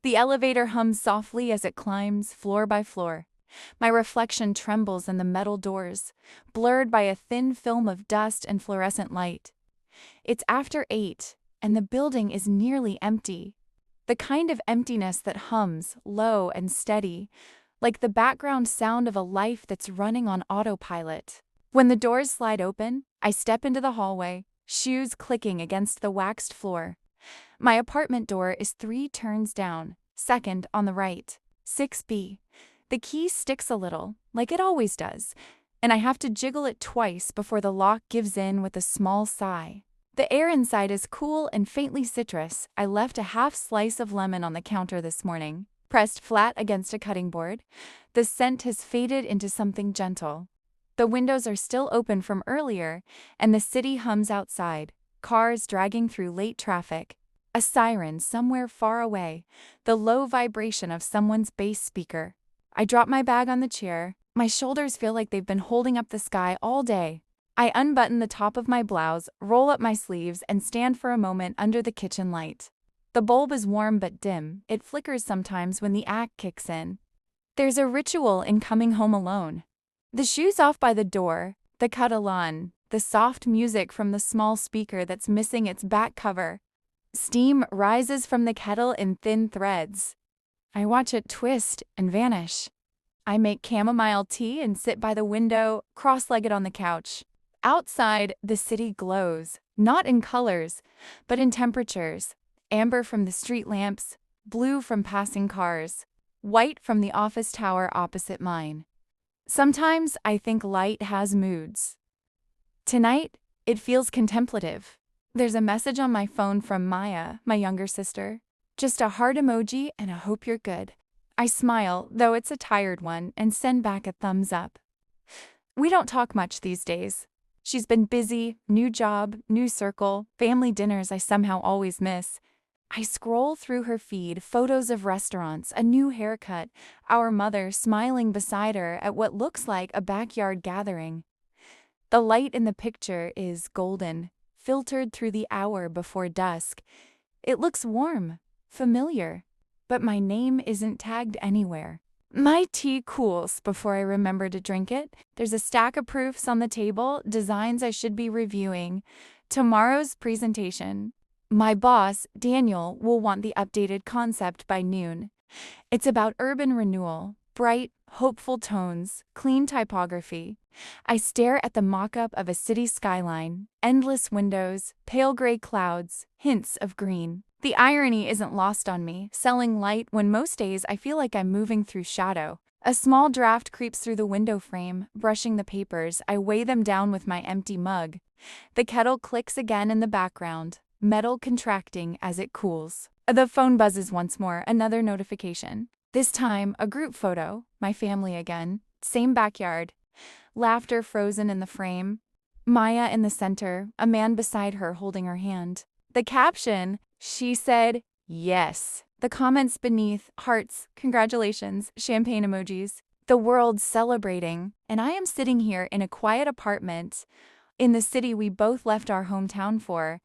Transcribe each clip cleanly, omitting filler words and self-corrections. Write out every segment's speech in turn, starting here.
The elevator hums softly as it climbs floor by floor. My reflection trembles in the metal doors, blurred by a thin film of dust and fluorescent light. It's after 8, and the building is nearly empty. The kind of emptiness that hums, low and steady, like the background sound of a life that's running on autopilot. When the doors slide open, I step into the hallway, shoes clicking against the waxed floor. My apartment door is 3 turns down, second on the right, 6B. The key sticks a little, like it always does, and I have to jiggle it twice before the lock gives in with a small sigh. The air inside is cool and faintly citrus. I left a half slice of lemon on the counter this morning, pressed flat against a cutting board. The scent has faded into something gentle. The windows are still open from earlier, and the city hums outside, cars dragging through late traffic. A siren somewhere far away, the low vibration of someone's bass speaker. I drop my bag on the chair. My shoulders feel like they've been holding up the sky all day. I unbutton the top of my blouse, roll up my sleeves, and stand for a moment under the kitchen light. The bulb is warm but dim. It flickers sometimes when the act kicks in. There's a ritual in coming home alone. The shoes off by the door, the cuddle on, the soft music from the small speaker that's missing its back cover. Steam rises from the kettle in thin threads. I watch it twist and vanish. I make chamomile tea and sit by the window, cross-legged on the couch. Outside, the city glows, not in colors, but in temperatures. Amber from the street lamps, blue from passing cars, white from the office tower opposite mine. Sometimes I think light has moods. Tonight, it feels contemplative. There's a message on my phone from Maya, my younger sister. Just a heart emoji and a hope you're good. I smile, though it's a tired one, and send back a thumbs up. We don't talk much these days. She's been busy, new job, new circle, family dinners I somehow always miss. I scroll through her feed, photos of restaurants, a new haircut, our mother smiling beside her at what looks like a backyard gathering. The light in the picture is golden, filtered through the hour before dusk. It looks warm, familiar, but my name isn't tagged anywhere. My tea cools before I remember to drink it. There's a stack of proofs on the table, designs I should be reviewing. Tomorrow's presentation. My boss, Daniel, will want the updated concept by noon. It's about urban renewal, bright, hopeful tones, clean typography. I stare at the mock-up of a city skyline, endless windows, pale gray clouds, hints of green. The irony isn't lost on me, selling light when most days I feel like I'm moving through shadow. A small draft creeps through the window frame, brushing the papers. I weigh them down with my empty mug. The kettle clicks again in the background, metal contracting as it cools. The phone buzzes once more, another notification. This time, a group photo, my family again, same backyard. Laughter frozen in the frame. Maya in the center, a man beside her holding her hand. The caption, she said, yes. The comments beneath, hearts, congratulations, champagne emojis. The world celebrating, and I am sitting here in a quiet apartment in the city we both left our hometown for.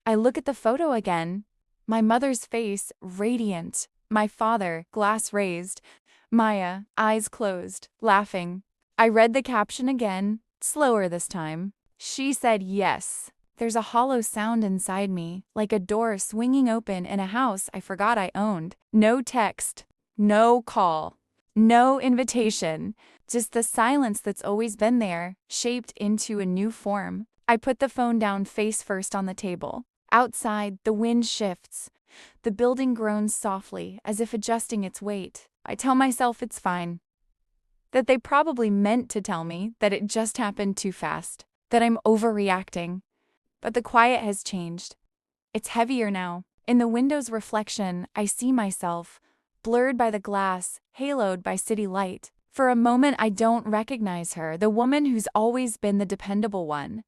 I look at the photo again. My mother's face, radiant. My father, glass raised. Maya, eyes closed, laughing. I read the caption again, slower this time. She said yes. There's a hollow sound inside me, like a door swinging open in a house I forgot I owned. No text, no call, no invitation, just the silence that's always been there, shaped into a new form. I put the phone down face first on the table. Outside, the wind shifts. The building groans softly, as if adjusting its weight. I tell myself it's fine. That they probably meant to tell me that it just happened too fast, that I'm overreacting. But the quiet has changed. It's heavier now. In the window's reflection, I see myself, blurred by the glass, haloed by city light. For a moment, I don't recognize her, the woman who's always been the dependable one.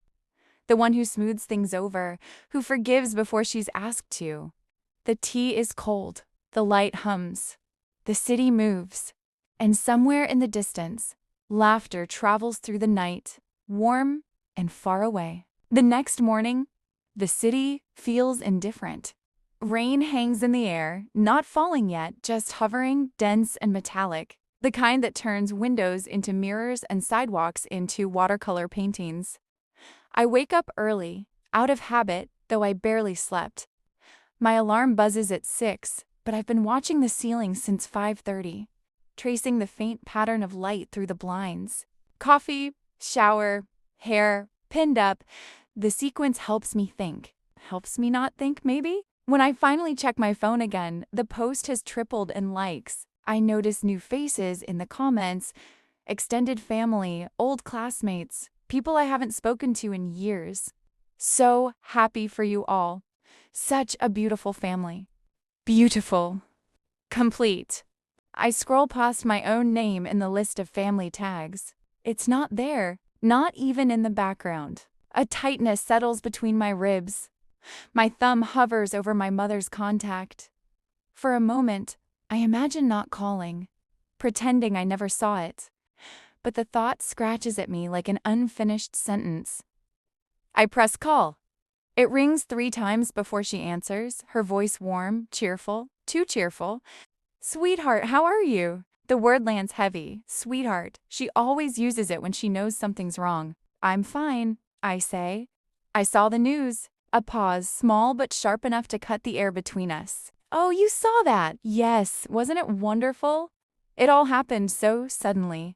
The one who smooths things over, who forgives before she's asked to. The tea is cold. The light hums. The city moves. And somewhere in the distance, laughter travels through the night, warm and far away. The next morning, the city feels indifferent. Rain hangs in the air, not falling yet, just hovering, dense and metallic, the kind that turns windows into mirrors and sidewalks into watercolor paintings. I wake up early, out of habit, though I barely slept. My alarm buzzes at 6, but I've been watching the ceiling since 5:30, tracing the faint pattern of light through the blinds. Coffee, shower, hair, pinned up. The sequence helps me think. Helps me not think, maybe? When I finally check my phone again, the post has tripled in likes. I notice new faces in the comments, extended family, old classmates, people I haven't spoken to in years. So happy for you all. Such a beautiful family. Beautiful. Complete. I scroll past my own name in the list of family tags. It's not there, not even in the background. A tightness settles between my ribs. My thumb hovers over my mother's contact. For a moment, I imagine not calling, pretending I never saw it. But the thought scratches at me like an unfinished sentence. I press call. It rings 3 times before she answers, her voice warm, cheerful, too cheerful. Sweetheart, how are you? The word lands heavy. Sweetheart. She always uses it when she knows something's wrong. I'm fine, I say. I saw the news. A pause, small but sharp enough to cut the air between us. Oh, you saw that? Yes, wasn't it wonderful? It all happened so suddenly.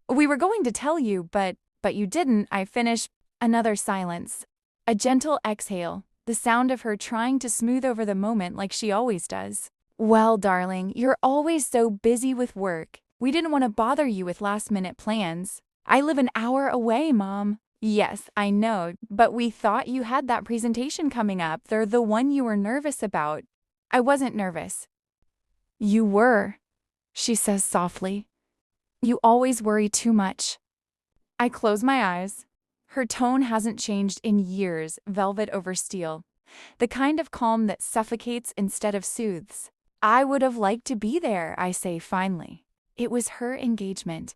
We were going to tell you, but you didn't, I finish. Another silence. A gentle exhale, the sound of her trying to smooth over the moment like she always does. Well, darling, you're always so busy with work. We didn't want to bother you with last-minute plans. I live an hour away, Mom. Yes, I know, but we thought you had that presentation coming up. They're the one you were nervous about. I wasn't nervous. You were, she says softly. You always worry too much. I close my eyes. Her tone hasn't changed in years, velvet over steel. The kind of calm that suffocates instead of soothes. I would have liked to be there, I say finally. It was her engagement.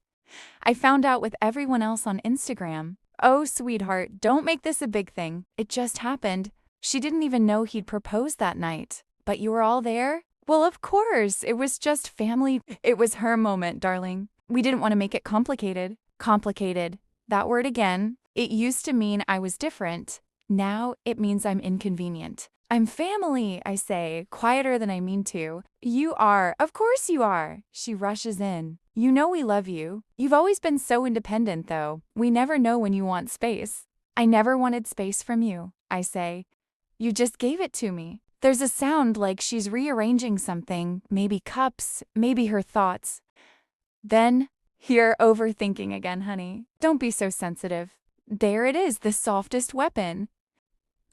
I found out with everyone else on Instagram. Oh, sweetheart, don't make this a big thing. It just happened. She didn't even know he'd proposed that night. But you were all there? Well, of course. It was just family. It was her moment, darling. We didn't want to make it complicated. Complicated. That word again. It used to mean I was different. Now it means I'm inconvenient. I'm family, I say, quieter than I mean to. You are. Of course you are. She rushes in. You know we love you. You've always been so independent, though. We never know when you want space. I never wanted space from you, I say. You just gave it to me. There's a sound like she's rearranging something, maybe cups, maybe her thoughts. Then, you're overthinking again, honey. Don't be so sensitive. There it is, the softest weapon.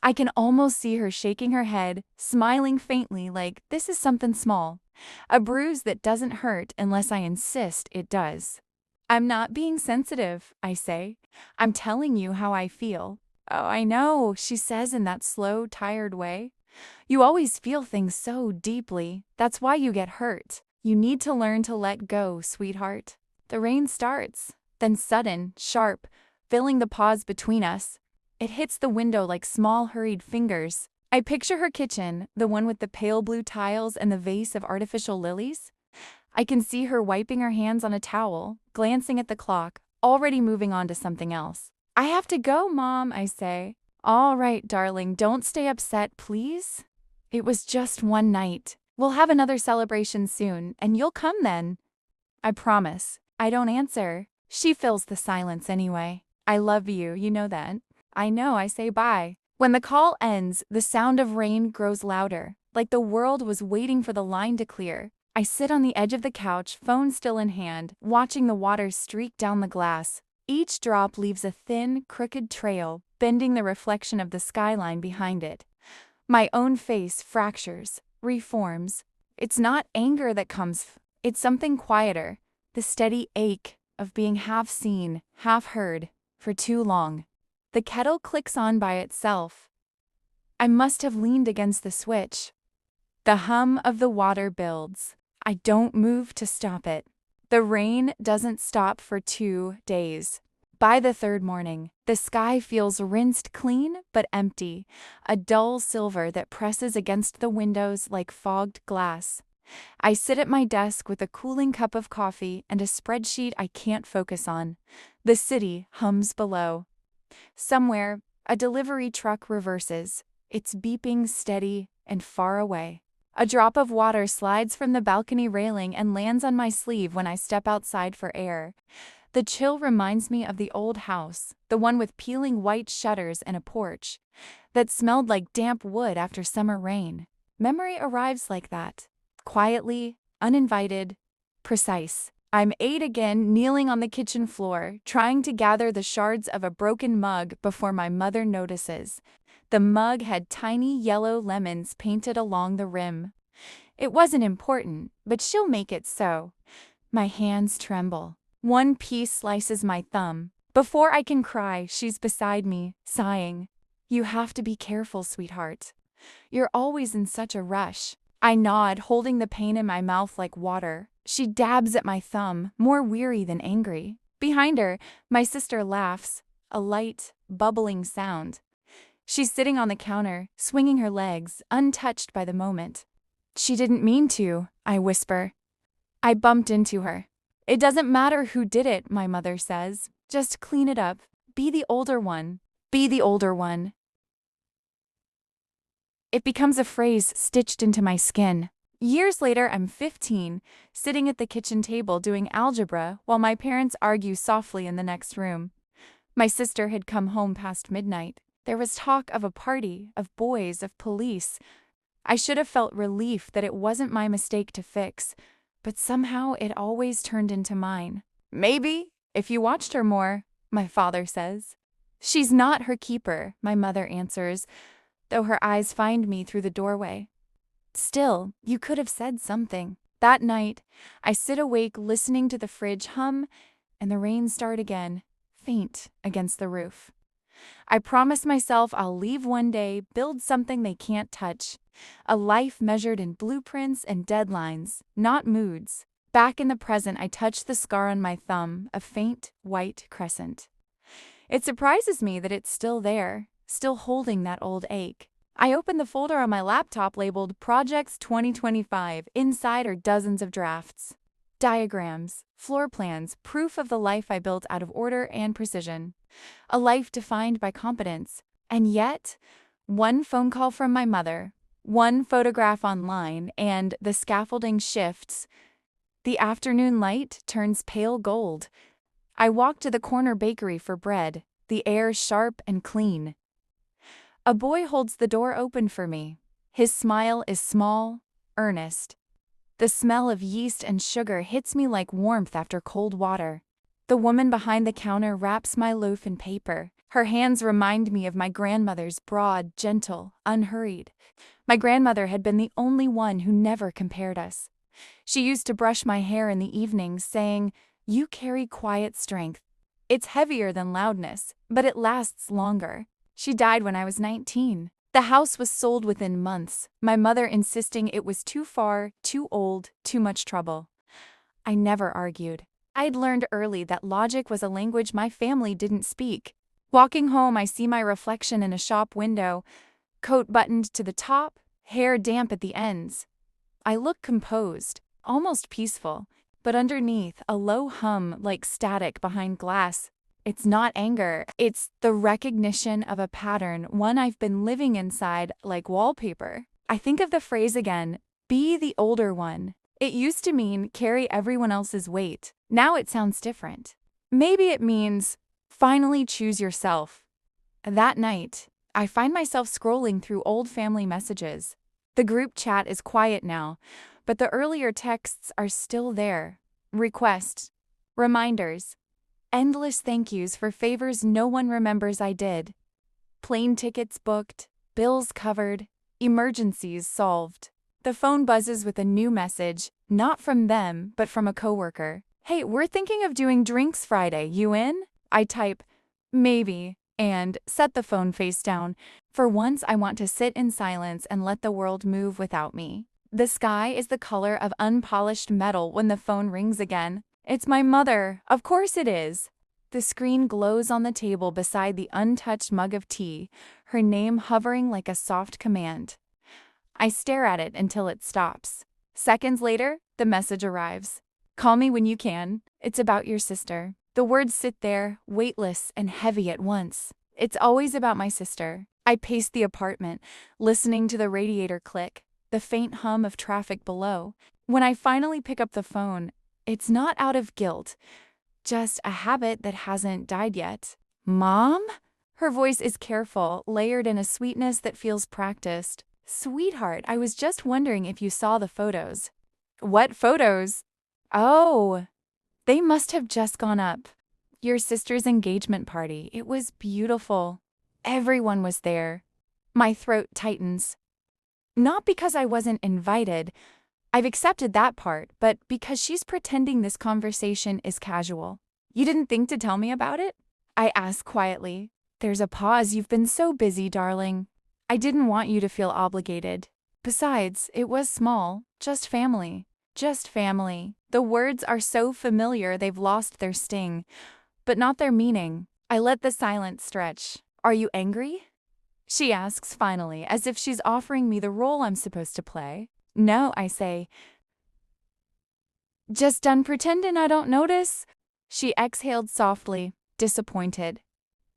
I can almost see her shaking her head, smiling faintly like this is something small. A bruise that doesn't hurt unless I insist it does. I'm not being sensitive, I say. I'm telling you how I feel. Oh, I know, she says in that slow, tired way. You always feel things so deeply. That's why you get hurt. You need to learn to let go, sweetheart. The rain starts, then sudden, sharp, filling the pause between us. It hits the window like small, hurried fingers. I picture her kitchen, the one with the pale blue tiles and the vase of artificial lilies. I can see her wiping her hands on a towel, glancing at the clock, already moving on to something else. I have to go, Mom, I say. All right, darling, don't stay upset, please. It was just one night. We'll have another celebration soon, and you'll come then. I promise. I don't answer. She fills the silence anyway. I love you, you know that. I know, I say bye. When the call ends, the sound of rain grows louder, like the world was waiting for the line to clear. I sit on the edge of the couch, phone still in hand, watching the water streak down the glass. Each drop leaves a thin, crooked trail, bending the reflection of the skyline behind it. My own face fractures, reforms. It's not anger that comes, it's something quieter, the steady ache of being half seen, half heard, for too long. The kettle clicks on by itself. I must have leaned against the switch. The hum of the water builds. I don't move to stop it. The rain doesn't stop for 2 days. By the third morning, the sky feels rinsed clean but empty, a dull silver that presses against the windows like fogged glass. I sit at my desk with a cooling cup of coffee and a spreadsheet I can't focus on. The city hums below. Somewhere, a delivery truck reverses, its beeping steady and far away. A drop of water slides from the balcony railing and lands on my sleeve when I step outside for air. The chill reminds me of the old house, the one with peeling white shutters and a porch, that smelled like damp wood after summer rain. Memory arrives like that, quietly, uninvited, precise. I'm 8 again, kneeling on the kitchen floor, trying to gather the shards of a broken mug before my mother notices. The mug had tiny yellow lemons painted along the rim. It wasn't important, but she'll make it so. My hands tremble. One piece slices my thumb. Before I can cry, she's beside me, sighing. "You have to be careful, sweetheart. You're always in such a rush." I nod, holding the pain in my mouth like water. She dabs at my thumb, more weary than angry. Behind her, my sister laughs, a light, bubbling sound. She's sitting on the counter, swinging her legs, untouched by the moment. "She didn't mean to," I whisper. "I bumped into her." "It doesn't matter who did it," my mother says. "Just clean it up. Be the older one. Be the older one." It becomes a phrase stitched into my skin. Years later, I'm 15, sitting at the kitchen table doing algebra while my parents argue softly in the next room. My sister had come home past midnight. There was talk of a party, of boys, of police. I should have felt relief that it wasn't my mistake to fix, but somehow it always turned into mine. "Maybe, if you watched her more," my father says. "She's not her keeper," my mother answers, though her eyes find me through the doorway. "Still, you could have said something." That night, I sit awake listening to the fridge hum and the rain start again, faint against the roof. I promise myself I'll leave one day, build something they can't touch. A life measured in blueprints and deadlines, not moods. Back in the present, I touch the scar on my thumb, a faint white crescent. It surprises me that it's still there, still holding that old ache. I open the folder on my laptop labeled Projects 2025. Inside are dozens of drafts. Diagrams, floor plans, proof of the life I built out of order and precision. A life defined by competence. And yet, one phone call from my mother, one photograph online, and the scaffolding shifts. The afternoon light turns pale gold. I walk to the corner bakery for bread, the air sharp and clean. A boy holds the door open for me. His smile is small, earnest. The smell of yeast and sugar hits me like warmth after cold water. The woman behind the counter wraps my loaf in paper. Her hands remind me of my grandmother's, broad, gentle, unhurried. My grandmother had been the only one who never compared us. She used to brush my hair in the evenings, saying, "You carry quiet strength. It's heavier than loudness, but it lasts longer." She died when I was 19. The house was sold within months, my mother insisting it was too far, too old, too much trouble. I never argued. I'd learned early that logic was a language my family didn't speak. Walking home, I see my reflection in a shop window, coat buttoned to the top, hair damp at the ends. I look composed, almost peaceful, but underneath, a low hum like static behind glass. It's not anger, it's the recognition of a pattern, one I've been living inside like wallpaper. I think of the phrase again, "be the older one." It used to mean carry everyone else's weight. Now it sounds different. Maybe it means finally choose yourself. That night, I find myself scrolling through old family messages. The group chat is quiet now, but the earlier texts are still there. Requests, reminders, endless thank yous for favors no one remembers I did. Plane tickets booked, bills covered, emergencies solved. The phone buzzes with a new message, not from them, but from a coworker. "Hey, we're thinking of doing drinks Friday. You in?" I type, "Maybe," and set the phone face down. For once, I want to sit in silence and let the world move without me. The sky is the color of unpolished metal when the phone rings again. It's my mother. Of course it is. The screen glows on the table beside the untouched mug of tea, her name hovering like a soft command. I stare at it until it stops. Seconds later, the message arrives. Call me when you can. It's about your sister. The words sit there, weightless and heavy at once. It's always about my sister. I pace the apartment, listening to the radiator click, the faint hum of traffic below. When I finally pick up the phone, it's not out of guilt, just a habit that hasn't died yet. Mom? Her voice is careful, layered in a sweetness that feels practiced. Sweetheart, I was just wondering if you saw the photos. What photos? Oh, they must have just gone up. Your sister's engagement party. It was beautiful. Everyone was there. My throat tightens. Not because I wasn't invited. I've accepted that part, but because she's pretending this conversation is casual. You didn't think to tell me about it? I ask quietly. There's a pause. You've been so busy, darling. I didn't want you to feel obligated. Besides, it was small. Just family. Just family. The words are so familiar they've lost their sting, but not their meaning. I let the silence stretch. Are you angry? She asks finally, as if she's offering me the role I'm supposed to play. No, I say. Just done pretending I don't notice? She exhaled softly, disappointed.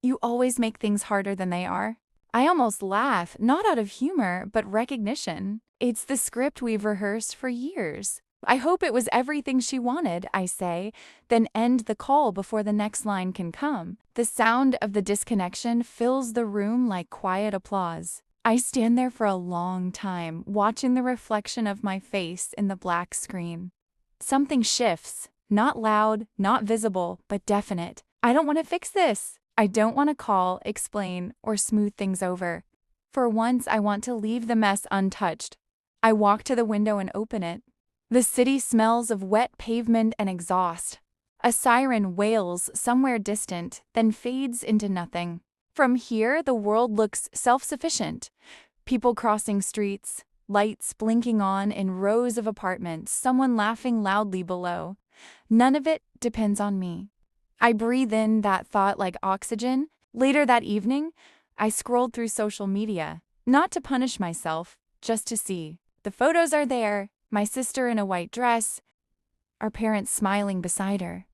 You always make things harder than they are. I almost laugh, not out of humor, but recognition. It's the script we've rehearsed for years. I hope it was everything she wanted, I say, then end the call before the next line can come. The sound of the disconnection fills the room like quiet applause. I stand there for a long time, watching the reflection of my face in the black screen. Something shifts, not loud, not visible, but definite. I don't want to fix this. I don't want to call, explain, or smooth things over. For once, I want to leave the mess untouched. I walk to the window and open it. The city smells of wet pavement and exhaust. A siren wails somewhere distant, then fades into nothing. From here, the world looks self-sufficient. People crossing streets, lights blinking on in rows of apartments, someone laughing loudly below. None of it depends on me. I breathe in that thought like oxygen. Later that evening, I scrolled through social media, not to punish myself, just to see. The photos are there, my sister in a white dress, our parents smiling beside her.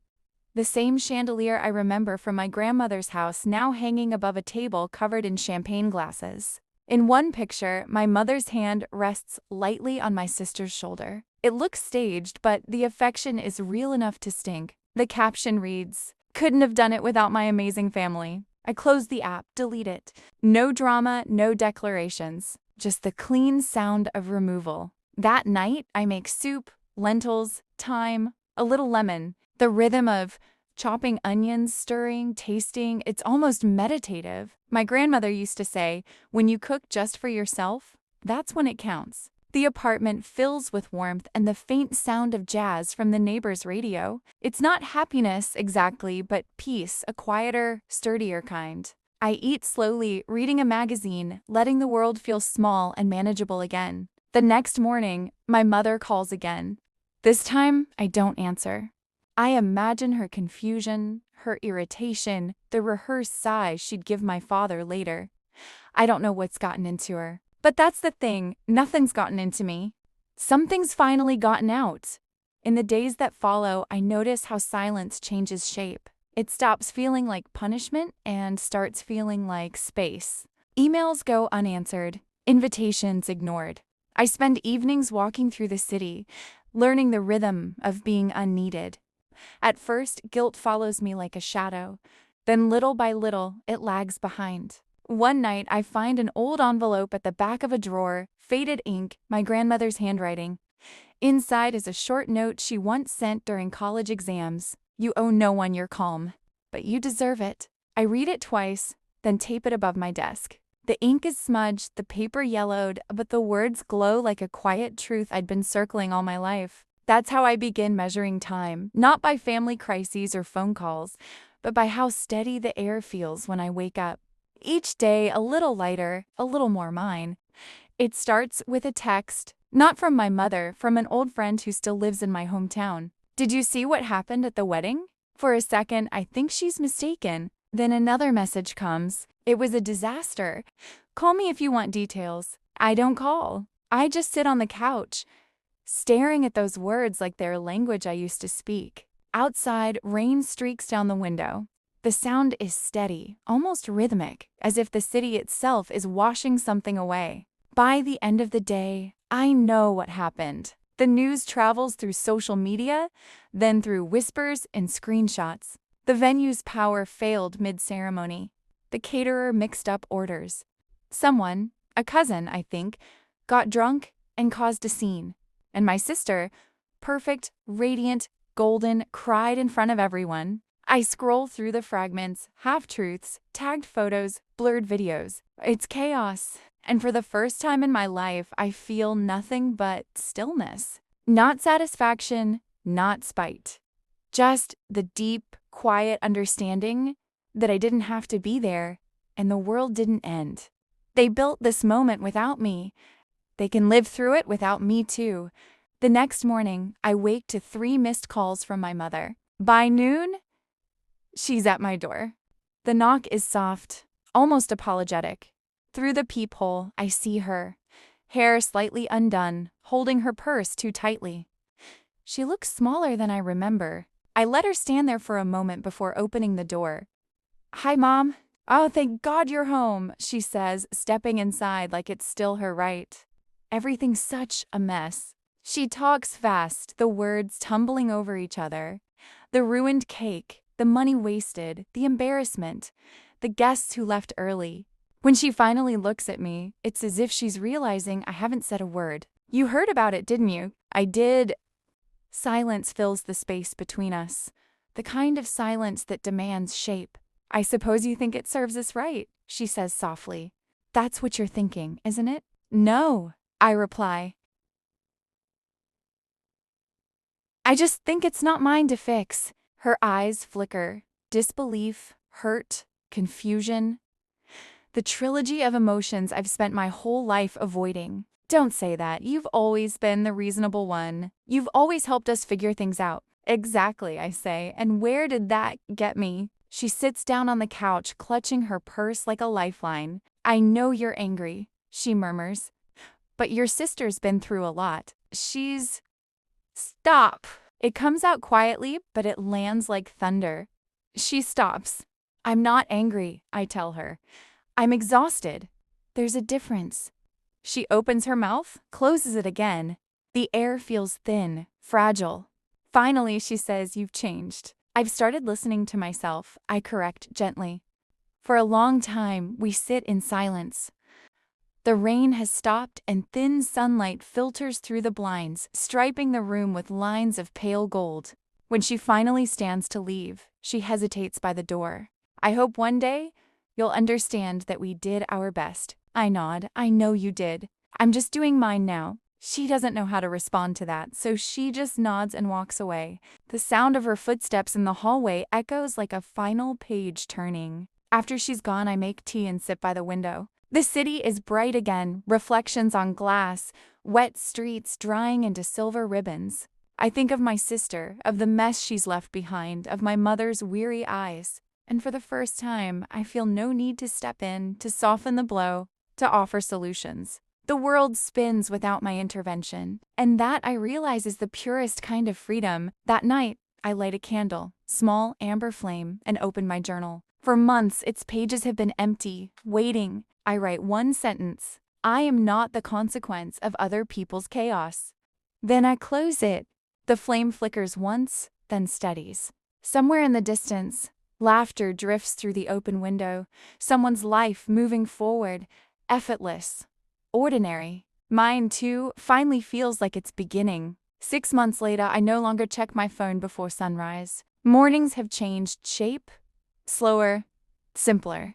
The same chandelier I remember from my grandmother's house now hanging above a table covered in champagne glasses. In one picture, my mother's hand rests lightly on my sister's shoulder. It looks staged, but the affection is real enough to stink. The caption reads, "Couldn't have done it without my amazing family." I close the app, delete it. No drama, no declarations, just the clean sound of removal. That night, I make soup, lentils, thyme, a little lemon. The rhythm of chopping onions, stirring, tasting, it's almost meditative. My grandmother used to say, when you cook just for yourself, that's when it counts. The apartment fills with warmth and the faint sound of jazz from the neighbor's radio. It's not happiness exactly, but peace, a quieter, sturdier kind. I eat slowly, reading a magazine, letting the world feel small and manageable again. The next morning, my mother calls again. This time, I don't answer. I imagine her confusion, her irritation, the rehearsed sigh she'd give my father later. I don't know what's gotten into her. But that's the thing, nothing's gotten into me. Something's finally gotten out. In the days that follow, I notice how silence changes shape. It stops feeling like punishment and starts feeling like space. Emails go unanswered, invitations ignored. I spend evenings walking through the city, learning the rhythm of being unneeded. At first, guilt follows me like a shadow. Then little by little, it lags behind. One night, I find an old envelope at the back of a drawer, faded ink, my grandmother's handwriting. Inside is a short note she once sent during college exams. You owe no one your calm, but you deserve it. I read it twice, then tape it above my desk. The ink is smudged, the paper yellowed, but the words glow like a quiet truth I'd been circling all my life. That's how I begin measuring time, not by family crises or phone calls, but by how steady the air feels when I wake up. Each day a little lighter, a little more mine. It starts with a text, not from my mother, from an old friend who still lives in my hometown. Did you see what happened at the wedding? For a second, I think she's mistaken. Then another message comes. It was a disaster. Call me if you want details. I don't call. I just sit on the couch, staring at those words like they're language I used to speak. Outside, rain streaks down the window. The sound is steady, almost rhythmic, as if the city itself is washing something away. By the end of the day, I know what happened. The news travels through social media, then through whispers and screenshots. The venue's power failed mid-ceremony. The caterer mixed up orders. Someone, a cousin, I think, got drunk and caused a scene. And my sister, perfect, radiant, golden, cried in front of everyone. I scroll through the fragments, half-truths, tagged photos, blurred videos. It's chaos. And for the first time in my life, I feel nothing but stillness. Not satisfaction, not spite. Just the deep, quiet understanding that I didn't have to be there and the world didn't end. They built this moment without me. They can live through it without me too. The next morning, I wake to 3 missed calls from my mother. By noon, she's at my door. The knock is soft, almost apologetic. Through the peephole, I see her, hair slightly undone, holding her purse too tightly. She looks smaller than I remember. I let her stand there for a moment before opening the door. "Hi, Mom." "Oh, thank God you're home," she says, stepping inside like it's still her right. Everything's such a mess. She talks fast, the words tumbling over each other. The ruined cake, the money wasted, the embarrassment, the guests who left early. When she finally looks at me, it's as if she's realizing I haven't said a word. "You heard about it, didn't you?" "I did." Silence fills the space between us, the kind of silence that demands shape. "I suppose you think it serves us right," she says softly. "That's what you're thinking, isn't it?" "No," I reply. "I just think it's not mine to fix." Her eyes flicker. Disbelief, hurt, confusion. The trilogy of emotions I've spent my whole life avoiding. "Don't say that. You've always been the reasonable one. You've always helped us figure things out." "Exactly," I say, "and where did that get me?" She sits down on the couch, clutching her purse like a lifeline. "I know you're angry," she murmurs. "But your sister's been through a lot. She's—" "Stop!" It comes out quietly, but it lands like thunder. She stops. "I'm not angry," I tell her. "I'm exhausted. There's a difference." She opens her mouth, closes it again. The air feels thin, fragile. Finally, she says, "You've changed." "I've started listening to myself," I correct gently. For a long time, we sit in silence. The rain has stopped and thin sunlight filters through the blinds, striping the room with lines of pale gold. When she finally stands to leave, she hesitates by the door. "I hope one day you'll understand that we did our best." I nod. "I know you did. I'm just doing mine now." She doesn't know how to respond to that, so she just nods and walks away. The sound of her footsteps in the hallway echoes like a final page turning. After she's gone, I make tea and sit by the window. The city is bright again, reflections on glass, wet streets drying into silver ribbons. I think of my sister, of the mess she's left behind, of my mother's weary eyes. And for the first time, I feel no need to step in, to soften the blow, to offer solutions. The world spins without my intervention, and that I realize is the purest kind of freedom. That night, I light a candle, small amber flame, and open my journal. For months, its pages have been empty, waiting. I write one sentence: "I am not the consequence of other people's chaos." Then I close it. The flame flickers once, then steadies. Somewhere in the distance, laughter drifts through the open window, someone's life moving forward, effortless, ordinary. Mine, too, finally feels like it's beginning. 6 months later, I no longer check my phone before sunrise. Mornings have changed shape, slower, simpler.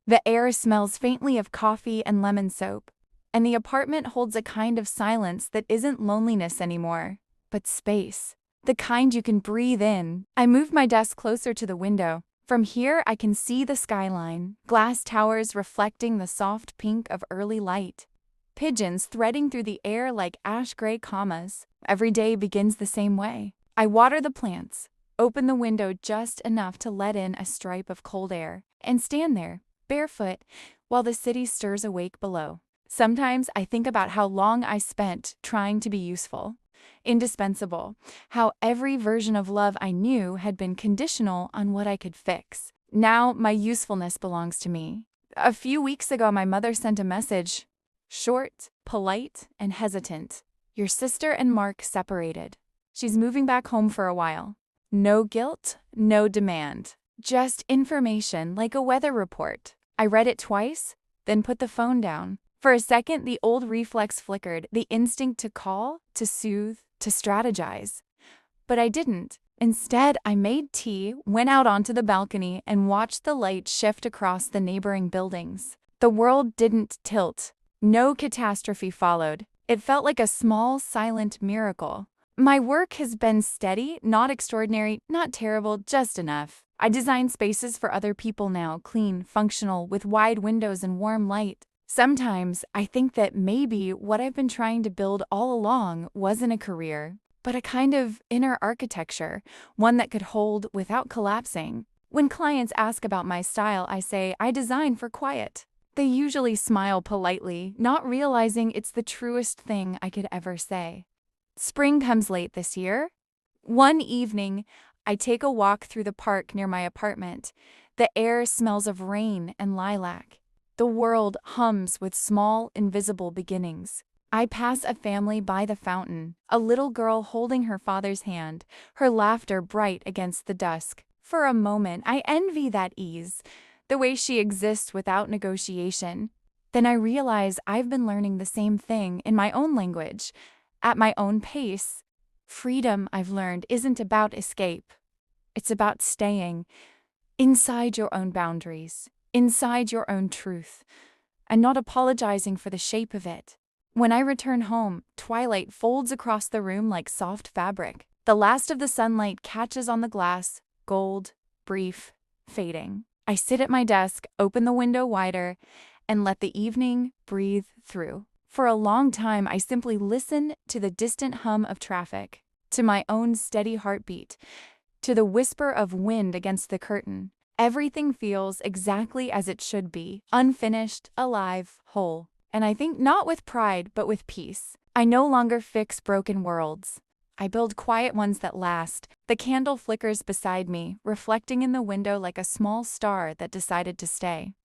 The air smells faintly of coffee and lemon soap, and the apartment holds a kind of silence that isn't loneliness anymore, but space. The kind you can breathe in. I move my desk closer to the window. From here, I can see the skyline, glass towers reflecting the soft pink of early light. Pigeons threading through the air like ash-gray commas. Every day begins the same way. I water the plants, open the window just enough to let in a stripe of cold air, and stand there, barefoot, while the city stirs awake below. Sometimes I think about how long I spent trying to be useful, indispensable, how every version of love I knew had been conditional on what I could fix. Now my usefulness belongs to me. A few weeks ago, my mother sent a message, short, polite, and hesitant. Your sister and Mark separated. She's moving back home for a while. No guilt, no demand. Just information like a weather report. I read it twice, then put the phone down. For a second, the old reflex flickered, the instinct to call, to soothe, to strategize. But I didn't. Instead, I made tea, went out onto the balcony, and watched the light shift across the neighboring buildings. The world didn't tilt. No catastrophe followed. It felt like a small, silent miracle. My work has been steady, not extraordinary, not terrible, just enough. I design spaces for other people now, clean, functional, with wide windows and warm light. Sometimes I think that maybe what I've been trying to build all along wasn't a career, but a kind of inner architecture, one that could hold without collapsing. When clients ask about my style, I say I design for quiet. They usually smile politely, not realizing it's the truest thing I could ever say. Spring comes late this year. One evening, I take a walk through the park near my apartment. The air smells of rain and lilac. The world hums with small, invisible beginnings. I pass a family by the fountain, a little girl holding her father's hand, her laughter bright against the dusk. For a moment, I envy that ease, the way she exists without negotiation. Then I realize I've been learning the same thing in my own language, at my own pace. Freedom, I've learned, isn't about escape. It's about staying inside your own boundaries, inside your own truth, and not apologizing for the shape of it. When I return home, twilight folds across the room like soft fabric. The last of the sunlight catches on the glass, gold, brief, fading. I sit at my desk, open the window wider, and let the evening breathe through. For a long time, I simply listen to the distant hum of traffic, to my own steady heartbeat, to the whisper of wind against the curtain. Everything feels exactly as it should be, unfinished, alive, whole. And I think not with pride, but with peace. I no longer fix broken worlds. I build quiet ones that last. The candle flickers beside me, reflecting in the window like a small star that decided to stay.